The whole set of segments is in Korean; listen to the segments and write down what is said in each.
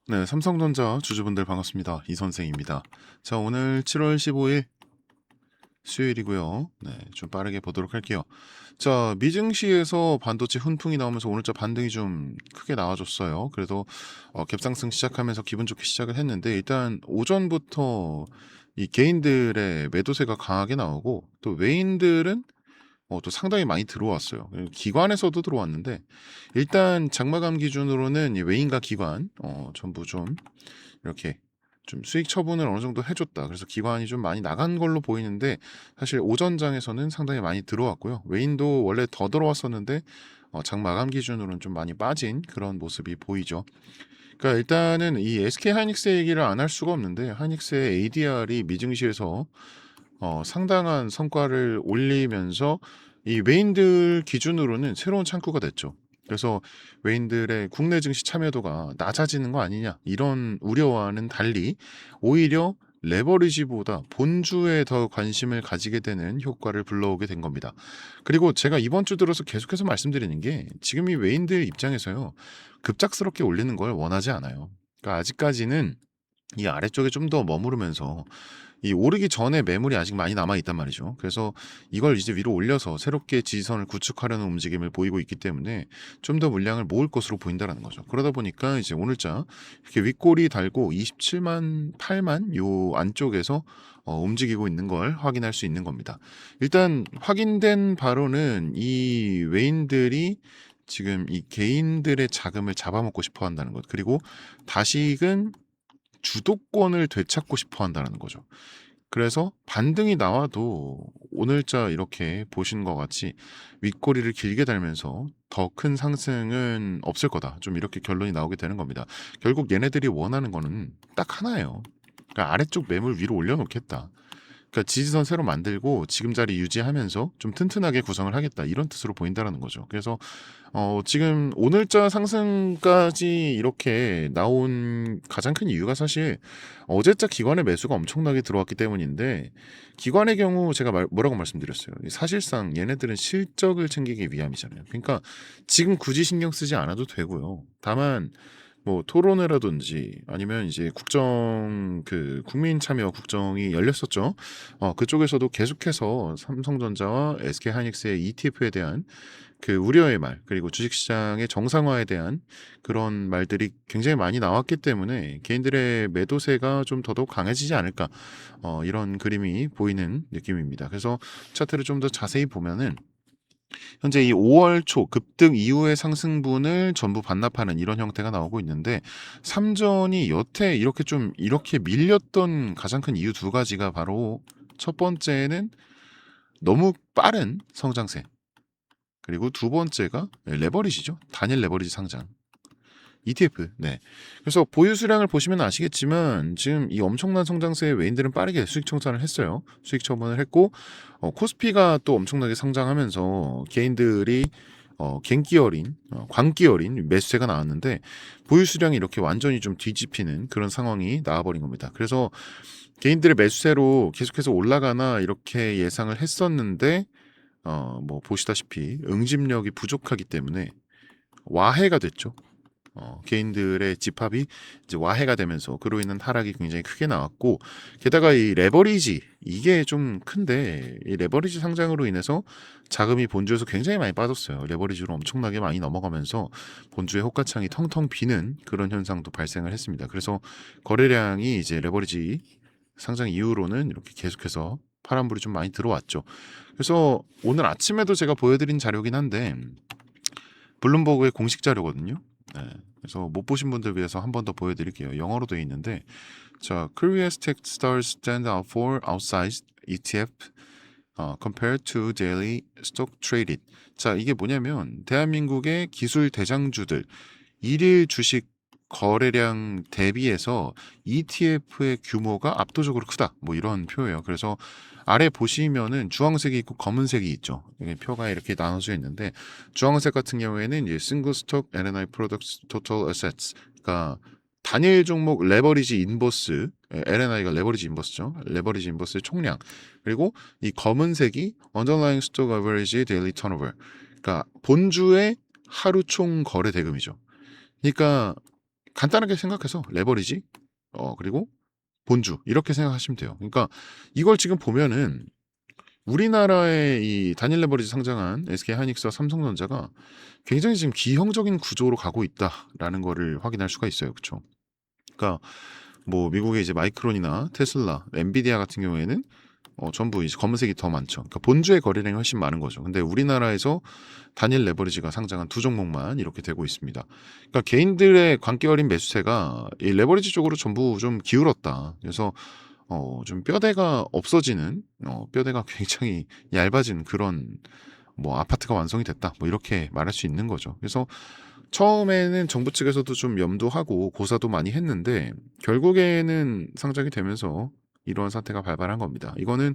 네, 삼성전자 주주분들 반갑습니다. 이 선생입니다. 자, 오늘 7월 15일 수요일이고요. 네, 좀 빠르게 보도록 할게요. 자, 미증시에서 반도체 훈풍이 나오면서 오늘자 반등이 좀 크게 나와줬어요. 그래도 갭상승 시작하면서 기분 좋게 시작을 했는데 일단 오전부터 이 개인들의 매도세가 강하게 나오고 또 외인들은 또 상당히 많이 들어왔어요. 기관에서도 들어왔는데 일단 장마감 기준으로는 이 외인과 기관 전부 좀 이렇게 좀 수익 처분을 어느 정도 해줬다. 그래서 기관이 좀 많이 나간 걸로 보이는데 사실 오전장에서는 상당히 많이 들어왔고요. 외인도 원래 더 들어왔었는데 장 마감 기준으로는 좀 많이 빠진 그런 모습이 보이죠. 그러니까 일단은 이 SK 하이닉스 얘기를 안 할 수가 없는데 하이닉스의 ADR이 미증시에서 상당한 성과를 올리면서 이 외인들 기준으로는 새로운 창구가 됐죠. 그래서 외인들의 국내 증시 참여도가 낮아지는 거 아니냐 이런 우려와는 달리 오히려 레버리지보다 본주에 더 관심을 가지게 되는 효과를 불러오게 된 겁니다. 그리고 제가 이번 주 들어서 계속해서 말씀드리는 게 지금 이 외인들 입장에서요 급작스럽게 올리는 걸 원하지 않아요. 그러니까 아직까지는 이 아래쪽에 좀 더 머무르면서 이 오르기 전에 매물이 아직 많이 남아 있단 말이죠. 그래서 이걸 이제 위로 올려서 새롭게 지지선을 구축하려는 움직임을 보이고 있기 때문에 좀 더 물량을 모을 것으로 보인다라는 거죠. 그러다 보니까 이제 오늘자 이렇게 윗골이 달고 27만 8만 요 안쪽에서 움직이고 있는 걸 확인할 수 있는 겁니다. 일단 확인된 바로는 이 외인들이 지금 이 개인들의 자금을 잡아먹고 싶어 한다는 것. 그리고 다시금 주도권을 되찾고 싶어 한다는 거죠. 그래서 반등이 나와도 오늘자 이렇게 보신 것 같이 윗꼬리를 길게 달면서 더 큰 상승은 없을 거다. 좀 이렇게 결론이 나오게 되는 겁니다. 결국 얘네들이 원하는 거는 딱 하나예요. 그러니까 아래쪽 매물 위로 올려놓겠다. 그러니까 지지선 새로 만들고 지금 자리 유지하면서 좀 튼튼하게 구성을 하겠다 이런 뜻으로 보인다라는 거죠. 그래서 지금 오늘자 상승까지 이렇게 나온 가장 큰 이유가 사실 어제자 기관의 매수가 엄청나게 들어왔기 때문인데 기관의 경우 제가 뭐라고 말씀드렸어요. 사실상 얘네들은 실적을 챙기기 위함이잖아요. 그러니까 지금 굳이 신경 쓰지 않아도 되고요. 다만 뭐 토론회라든지 아니면 이제 국정 그 국민 참여 국정이 열렸었죠. 그쪽에서도 계속해서 삼성전자와 SK 하이닉스의 ETF에 대한 그 우려의 말 그리고 주식시장의 정상화에 대한 그런 말들이 굉장히 많이 나왔기 때문에 개인들의 매도세가 좀 더더욱 강해지지 않을까 이런 그림이 보이는 느낌입니다. 그래서 차트를 좀 더 자세히 보면은 현재 이 5월 초 급등 이후의 상승분을 전부 반납하는 이런 형태가 나오고 있는데 삼전이 여태 이렇게 밀렸던 가장 큰 이유 두 가지가 바로 첫 번째는 너무 빠른 성장세 그리고 두 번째가 레버리지죠. 단일 레버리지 상장. ETF. 네. 그래서 보유 수량을 보시면 아시겠지만 지금 이 엄청난 성장세의 외인들은 빠르게 수익 청산을 했어요. 수익 처분을 했고 코스피가 또 엄청나게 상장하면서 개인들이 갱기 어린 광기 어린 매수세가 나왔는데 보유 수량이 이렇게 완전히 좀 뒤집히는 그런 상황이 나와버린 겁니다. 그래서 개인들의 매수세로 계속해서 올라가나 이렇게 예상을 했었는데 뭐 보시다시피 응집력이 부족하기 때문에 와해가 됐죠. 개인들의 집합이 이제 와해가 되면서 그로 인한 하락이 굉장히 크게 나왔고 게다가 이 레버리지 이게 좀 큰데 이 레버리지 상장으로 인해서 자금이 본주에서 굉장히 많이 빠졌어요. 레버리지로 엄청나게 많이 넘어가면서 본주의 호가창이 텅텅 비는 그런 현상도 발생을 했습니다. 그래서 거래량이 이제 레버리지 상장 이후로는 이렇게 계속해서 파란불이 좀 많이 들어왔죠. 그래서 오늘 아침에도 제가 보여드린 자료긴 한데 블룸버그의 공식 자료거든요. 네, 그래서 못 보신 분들 위해서 한 번 더 보여드릴게요. 영어로 되어 있는데 자, Korea's tech stars stand out for outsized ETF compared to daily stock traded. 자, 이게 뭐냐면 대한민국의 기술 대장주들 일일 주식 거래량 대비해서 ETF의 규모가 압도적으로 크다. 뭐 이런 표예요. 그래서 아래 보시면은 주황색이 있고 검은색이 있죠. 표가 이렇게 나눠져 있는데 주황색 같은 경우에는 이제 싱글 스톡 N&I Products Total Assets, 그러니까 단일 종목 레버리지 인버스, L&I가 레버리지 인버스죠. 레버리지 인버스의 총량. 그리고 이 검은색이 Underlying Stock Average Daily Turnover. 그러니까 본주의 하루 총 거래 대금이죠. 그러니까 간단하게 생각해서 레버리지, 그리고 본주 이렇게 생각하시면 돼요. 그러니까 이걸 지금 보면은 우리나라의 이 단일 레버리지 상장한 SK하이닉스와 삼성전자가 굉장히 지금 기형적인 구조로 가고 있다라는 거를 확인할 수가 있어요. 그렇죠? 그러니까 뭐 미국의 이제 마이크론이나 테슬라, 엔비디아 같은 경우에는 전부 이제 검은색이 더 많죠. 그러니까 본주의 거래량이 훨씬 많은 거죠. 근데 우리나라에서 단일 레버리지가 상장한 두 종목만 이렇게 되고 있습니다. 그러니까 개인들의 관계 어린 매수세가 이 레버리지 쪽으로 전부 좀 기울었다. 그래서 좀 뼈대가 없어지는, 뼈대가 굉장히 얇아진 그런 뭐 아파트가 완성이 됐다. 뭐 이렇게 말할 수 있는 거죠. 그래서 처음에는 정부 측에서도 좀 염두하고 고사도 많이 했는데 결국에는 상장이 되면서 이러한 사태가 발발한 겁니다. 이거는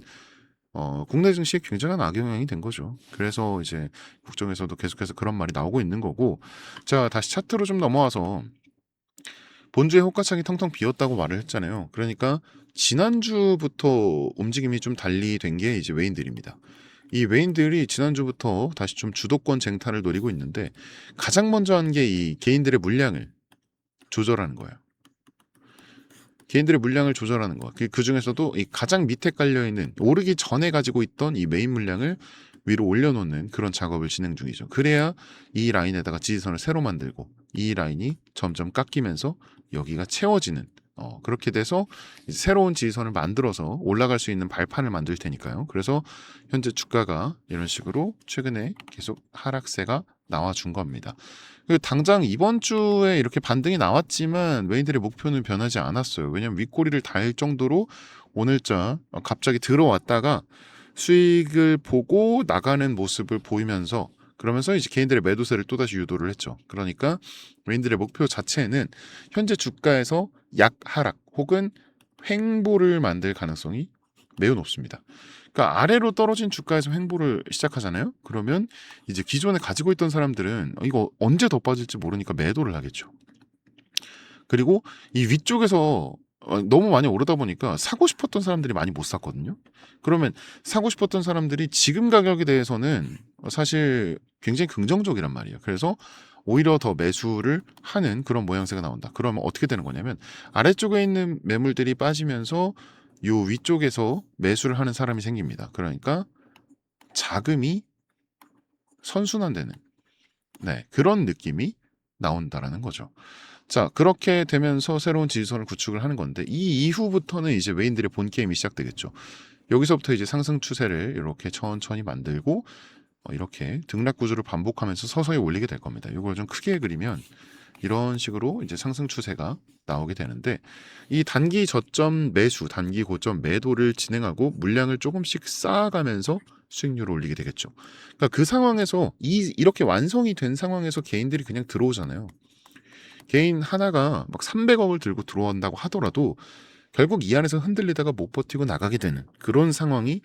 국내 증시에 굉장한 악영향이 된 거죠. 그래서 이제 국정에서도 계속해서 그런 말이 나오고 있는 거고, 자 다시 차트로 좀 넘어와서 본주의 호가창이 텅텅 비었다고 말을 했잖아요. 그러니까 지난주부터 움직임이 좀 달리 된 게 이제 외인들입니다. 이 외인들이 지난주부터 다시 좀 주도권 쟁탈을 노리고 있는데 가장 먼저 한 게 이 개인들의 물량을 조절하는 거예요. 개인들의 물량을 조절하는 거. 그 중에서도 이 가장 밑에 깔려 있는 오르기 전에 가지고 있던 이 메인 물량을 위로 올려놓는 그런 작업을 진행 중이죠. 그래야 이 라인에다가 지지선을 새로 만들고 이 라인이 점점 깎이면서 여기가 채워지는 그렇게 돼서 이제 새로운 지지선을 만들어서 올라갈 수 있는 발판을 만들 테니까요. 그래서 현재 주가가 이런 식으로 최근에 계속 하락세가 나와준 겁니다. 당장 이번 주에 이렇게 반등이 나왔지만 외인들의 목표는 변하지 않았어요. 왜냐하면 윗꼬리를 달 정도로 오늘자 갑자기 들어왔다가 수익을 보고 나가는 모습을 보이면서 그러면서 이제 개인들의 매도세를 또다시 유도를 했죠. 그러니까 외인들의 목표 자체는 현재 주가에서 약하락 혹은 횡보를 만들 가능성이 매우 높습니다. 그러니까 아래로 떨어진 주가에서 횡보를 시작하잖아요. 그러면 이제 기존에 가지고 있던 사람들은 이거 언제 더 빠질지 모르니까 매도를 하겠죠. 그리고 이 위쪽에서 너무 많이 오르다 보니까 사고 싶었던 사람들이 많이 못 샀거든요. 그러면 사고 싶었던 사람들이 지금 가격에 대해서는 사실 굉장히 긍정적이란 말이에요. 그래서 오히려 더 매수를 하는 그런 모양새가 나온다. 그러면 어떻게 되는 거냐면 아래쪽에 있는 매물들이 빠지면서 요 위쪽에서 매수를 하는 사람이 생깁니다. 그러니까 자금이 선순환되는 그런 느낌이 나온다라는 거죠. 자, 그렇게 되면서 새로운 지지선을 구축을 하는 건데 이 이후부터는 이제 외인들의 본 게임이 시작되겠죠. 여기서부터 이제 상승 추세를 이렇게 천천히 만들고 이렇게 등락 구조를 반복하면서 서서히 올리게 될 겁니다. 이걸 좀 크게 그리면 이런 식으로 이제 상승 추세가 나오게 되는데 이 단기 저점 매수, 단기 고점 매도를 진행하고 물량을 조금씩 쌓아가면서 수익률을 올리게 되겠죠. 그러니까 그 상황에서 이렇게 완성이 된 상황에서 개인들이 그냥 들어오잖아요. 개인 하나가 막 300억을 들고 들어온다고 하더라도 결국 이 안에서 흔들리다가 못 버티고 나가게 되는 그런 상황이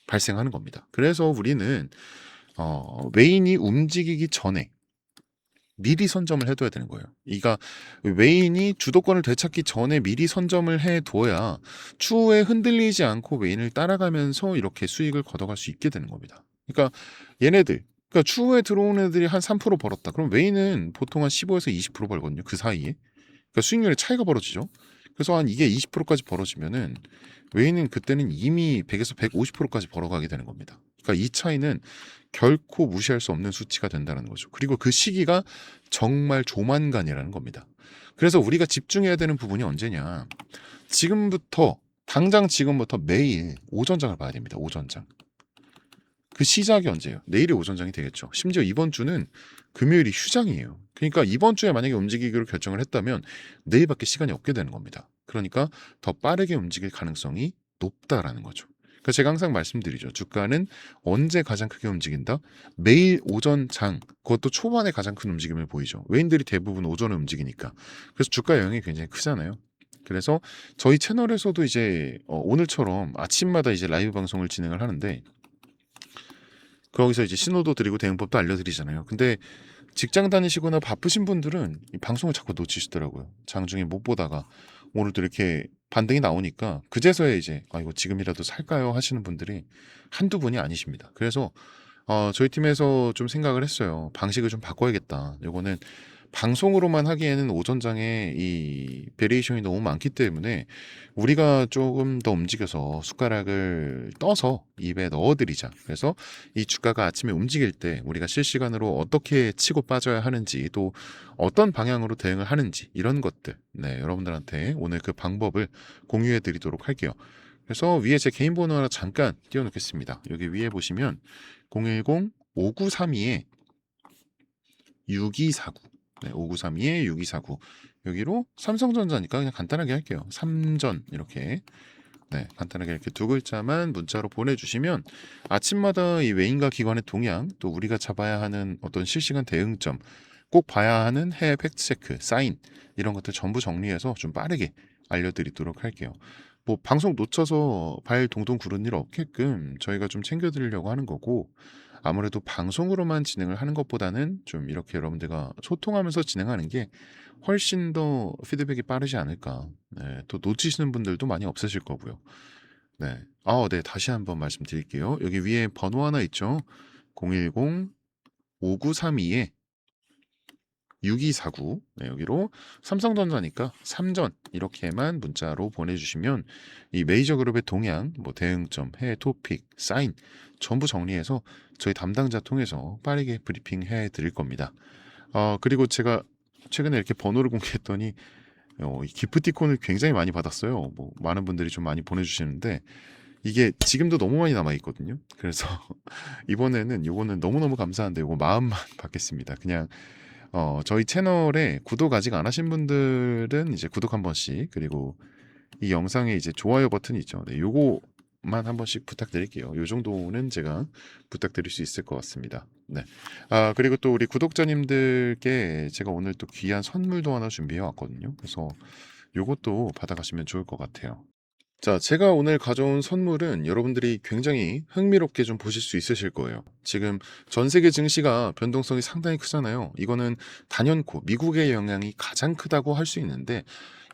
발생하는 겁니다. 그래서 우리는 외인이 움직이기 전에 미리 선점을 해둬야 되는 거예요. 그러니까 외인이 주도권을 되찾기 전에 미리 선점을 해둬야 추후에 흔들리지 않고 외인을 따라가면서 이렇게 수익을 걷어갈 수 있게 되는 겁니다. 그러니까 얘네들 그러니까 추후에 들어온 애들이 한 3% 벌었다. 그럼 외인은 보통 한 15에서 20% 벌거든요. 그 사이에. 그러니까 수익률의 차이가 벌어지죠. 그래서 한 이게 20%까지 벌어지면은 외인은 그때는 이미 100에서 150%까지 벌어가게 되는 겁니다. 그러니까 이 차이는 결코 무시할 수 없는 수치가 된다는 거죠. 그리고 그 시기가 정말 조만간이라는 겁니다. 그래서 우리가 집중해야 되는 부분이 언제냐. 지금부터 당장 지금부터 매일 오전장을 봐야 됩니다. 오전장. 그 시작이 언제예요? 내일이 오전장이 되겠죠. 심지어 이번 주는 금요일이 휴장이에요. 그러니까 이번 주에 만약에 움직이기로 결정을 했다면 내일밖에 시간이 없게 되는 겁니다. 그러니까 더 빠르게 움직일 가능성이 높다라는 거죠. 그러니까 제가 항상 말씀드리죠. 주가는 언제 가장 크게 움직인다? 매일 오전 장, 그것도 초반에 가장 큰 움직임을 보이죠. 외인들이 대부분 오전에 움직이니까. 그래서 주가 영향이 굉장히 크잖아요. 그래서 저희 채널에서도 이제 오늘처럼 아침마다 이제 라이브 방송을 진행을 하는데 거기서 이제 신호도 드리고 대응법도 알려드리잖아요. 근데 직장 다니시거나 바쁘신 분들은 이 방송을 자꾸 놓치시더라고요. 장중에 못 보다가 오늘도 이렇게 반등이 나오니까 그제서야 이제 이거 지금이라도 살까요 하시는 분들이 한두 분이 아니십니다. 그래서 저희 팀에서 좀 생각을 했어요. 방식을 좀 바꿔야겠다. 요거는 방송으로만 하기에는 오전장에 이 베리에이션이 너무 많기 때문에 우리가 조금 더 움직여서 숟가락을 떠서 입에 넣어드리자. 그래서 이 주가가 아침에 움직일 때 우리가 실시간으로 어떻게 치고 빠져야 하는지 또 어떤 방향으로 대응을 하는지 이런 것들 여러분들한테 오늘 그 방법을 공유해 드리도록 할게요. 그래서 위에 제 개인 번호 하나 잠깐 띄워놓겠습니다. 여기 위에 보시면 010-5932에 6249 5932에 6249 여기로 삼성전자니까 그냥 간단하게 할게요. 삼전 이렇게 간단하게 이렇게 두 글자만 문자로 보내주시면 아침마다 이 외인과 기관의 동향 또 우리가 잡아야 하는 어떤 실시간 대응점 꼭 봐야 하는 해외 팩트체크 사인 이런 것들 전부 정리해서 좀 빠르게 알려드리도록 할게요. 뭐 방송 놓쳐서 발 동동 구른 일 없게끔 저희가 좀 챙겨드리려고 하는 거고 아무래도 방송으로만 진행을 하는 것보다는 좀 이렇게 여러분들과 소통하면서 진행하는 게 훨씬 더 피드백이 빠르지 않을까. 또 놓치시는 분들도 많이 없으실 거고요. 네, 다시 한번 말씀드릴게요. 여기 위에 번호 하나 있죠. 010-5932에 6249 여기로 삼성전자니까 삼전 이렇게만 문자로 보내주시면 이 메이저 그룹의 동향, 뭐 대응점, 해외 토픽, 사인 전부 정리해서 저희 담당자 통해서 빠르게 브리핑 해드릴 겁니다. 그리고 제가 최근에 이렇게 번호를 공개했더니 이 기프티콘을 굉장히 많이 받았어요. 뭐 많은 분들이 좀 많이 보내주시는데 이게 지금도 너무 많이 남아 있거든요. 그래서 이번에는 요거는 너무너무 감사한데 요거 마음만 받겠습니다. 그냥 저희 채널에 구독 아직 안 하신 분들은 이제 구독 한 번씩 그리고 이 영상에 이제 좋아요 버튼이 있죠. 요거만 한 번씩 부탁드릴게요. 요 정도는 제가 부탁드릴 수 있을 것 같습니다. 그리고 또 우리 구독자님들께 제가 오늘 또 귀한 선물도 하나 준비해 왔거든요. 그래서 요것도 받아가시면 좋을 것 같아요. 자, 제가 오늘 가져온 선물은 여러분들이 굉장히 흥미롭게 좀 보실 수 있으실 거예요. 지금 전 세계 증시가 변동성이 상당히 크잖아요. 이거는 단연코 미국의 영향이 가장 크다고 할 수 있는데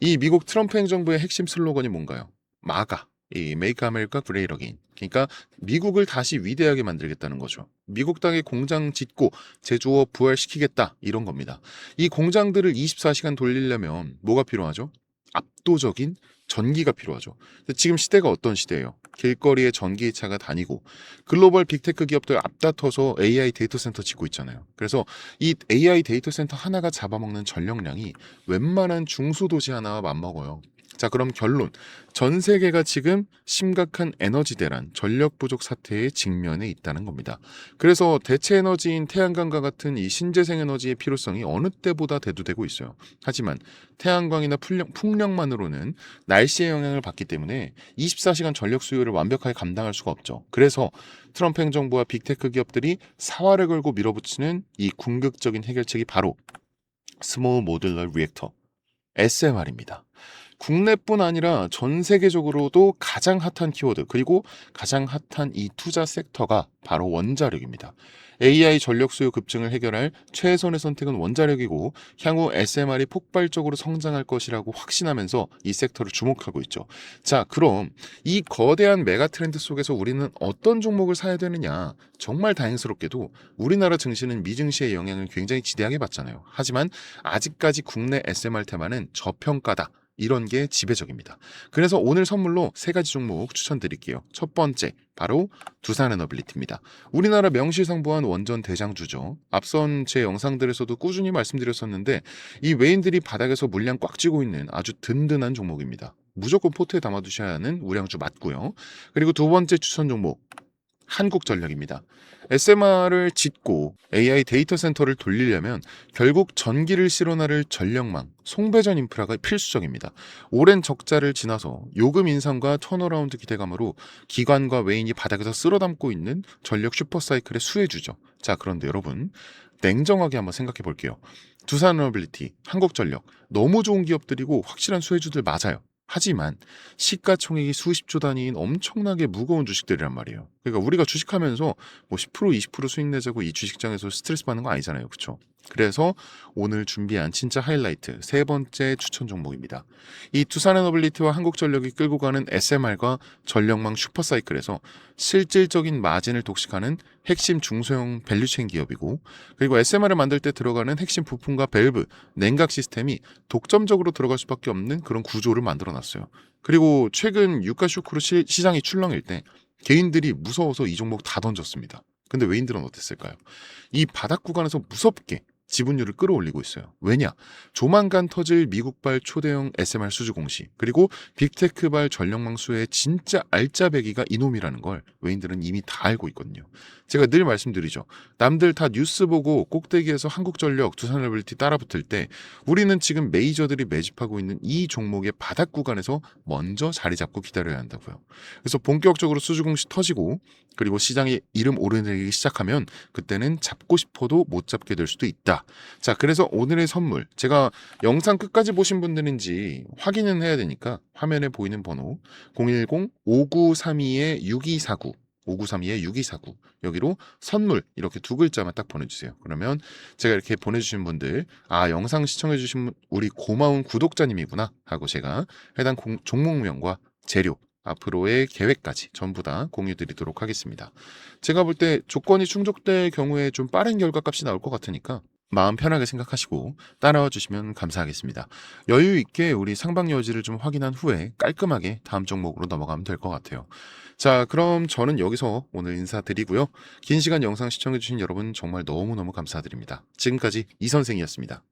이 미국 트럼프 행정부의 핵심 슬로건이 뭔가요? 마가, 이 Make America Great Again. 그러니까 미국을 다시 위대하게 만들겠다는 거죠. 미국 땅에 공장 짓고 제조업 부활시키겠다 이런 겁니다. 이 공장들을 24시간 돌리려면 뭐가 필요하죠? 압도적인 전기가 필요하죠. 근데 지금 시대가 어떤 시대예요? 길거리에 전기차가 다니고 글로벌 빅테크 기업들 앞다퉈서 AI 데이터 센터 짓고 있잖아요. 그래서 이 AI 데이터 센터 하나가 잡아먹는 전력량이 웬만한 중소도시 하나와 맞먹어요. 자, 그럼 결론. 전 세계가 지금 심각한 에너지 대란, 전력 부족 사태에 직면해 있다는 겁니다. 그래서 대체 에너지인 태양광과 같은 이 신재생 에너지의 필요성이 어느 때보다 대두되고 있어요. 하지만 태양광이나 풍력만으로는 날씨의 영향을 받기 때문에 24시간 전력 수요를 완벽하게 감당할 수가 없죠. 그래서 트럼프 행정부와 빅테크 기업들이 사활을 걸고 밀어붙이는 이 궁극적인 해결책이 바로 스몰 모듈러 리액터 SMR입니다. 국내뿐 아니라 전 세계적으로도 가장 핫한 키워드 그리고 가장 핫한 이 투자 섹터가 바로 원자력입니다. AI 전력 수요 급증을 해결할 최선의 선택은 원자력이고 향후 SMR이 폭발적으로 성장할 것이라고 확신하면서 이 섹터를 주목하고 있죠. 자, 그럼 이 거대한 메가 트렌드 속에서 우리는 어떤 종목을 사야 되느냐? 정말 다행스럽게도 우리나라 증시는 미증시의 영향을 굉장히 지대하게 받잖아요. 하지만 아직까지 국내 SMR 테마는 저평가다. 이런 게 지배적입니다. 그래서 오늘 선물로 세 가지 종목 추천드릴게요. 첫 번째, 바로 두산에너빌리티입니다. 우리나라 명실상부한 원전 대장주죠. 앞선 제 영상들에서도 꾸준히 말씀드렸었는데 이 외인들이 바닥에서 물량 꽉 쥐고 있는 아주 든든한 종목입니다. 무조건 포트에 담아두셔야 하는 우량주 맞고요. 그리고 두 번째 추천 종목, 한국전력입니다. SMR을 짓고 AI 데이터 센터를 돌리려면 결국 전기를 실어나를 전력망, 송배전 인프라가 필수적입니다. 오랜 적자를 지나서 요금 인상과 턴어라운드 기대감으로 기관과 외인이 바닥에서 쓸어담고 있는 전력 슈퍼사이클의 수혜주죠. 자, 그런데 여러분 냉정하게 한번 생각해 볼게요. 두산에너빌리티, 한국전력 너무 좋은 기업들이고 확실한 수혜주들 맞아요. 하지만 시가총액이 수십조 단위인 엄청나게 무거운 주식들이란 말이에요. 그러니까 우리가 주식하면서 뭐 10% 20% 수익 내자고 이 주식장에서 스트레스 받는 거 아니잖아요. 그렇죠? 그래서 오늘 준비한 진짜 하이라이트 세 번째 추천 종목입니다. 이 두산에너빌리티와 한국전력이 끌고 가는 SMR과 전력망 슈퍼사이클에서 실질적인 마진을 독식하는 핵심 중소형 밸류체인 기업이고, 그리고 SMR을 만들 때 들어가는 핵심 부품과 밸브, 냉각 시스템이 독점적으로 들어갈 수밖에 없는 그런 구조를 만들어놨어요. 그리고 최근 유가 쇼크로 시장이 출렁일 때 개인들이 무서워서 이 종목 다 던졌습니다. 근데 외인들은 어땠을까요? 이 바닥 구간에서 무섭게 지분율을 끌어올리고 있어요. 왜냐? 조만간 터질 미국발 초대형 SMR 수주 공시, 그리고 빅테크발 전력망 수의 진짜 알짜배기가 이놈이라는 걸 외인들은 이미 다 알고 있거든요. 제가 늘 말씀드리죠. 남들 다 뉴스 보고 꼭대기에서 한국전력, 두산에너빌리티 따라붙을 때 우리는 지금 메이저들이 매집하고 있는 이 종목의 바닥 구간에서 먼저 자리 잡고 기다려야 한다고요. 그래서 본격적으로 수주 공시 터지고, 그리고 시장이 이름 오르내리기 시작하면 그때는 잡고 싶어도 못 잡게 될 수도 있다. 자, 그래서 오늘의 선물, 제가 영상 끝까지 보신 분들인지 확인은 해야 되니까 화면에 보이는 번호 010-5932-6249 5932-6249 여기로 선물 이렇게 두 글자만 딱 보내주세요. 그러면 제가 이렇게 보내주신 분들, 아, 영상 시청해주신 우리 고마운 구독자님이구나 하고 제가 해당 종목명과 재료, 앞으로의 계획까지 전부 다 공유드리도록 하겠습니다. 제가 볼 때 조건이 충족될 경우에 좀 빠른 결과값이 나올 것 같으니까 마음 편하게 생각하시고 따라와 주시면 감사하겠습니다. 여유 있게 우리 상방 여지를 좀 확인한 후에 깔끔하게 다음 종목으로 넘어가면 될 것 같아요. 자, 그럼 저는 여기서 오늘 인사드리고요. 긴 시간 영상 시청해주신 여러분 정말 너무너무 감사드립니다. 지금까지 이 선생이었습니다.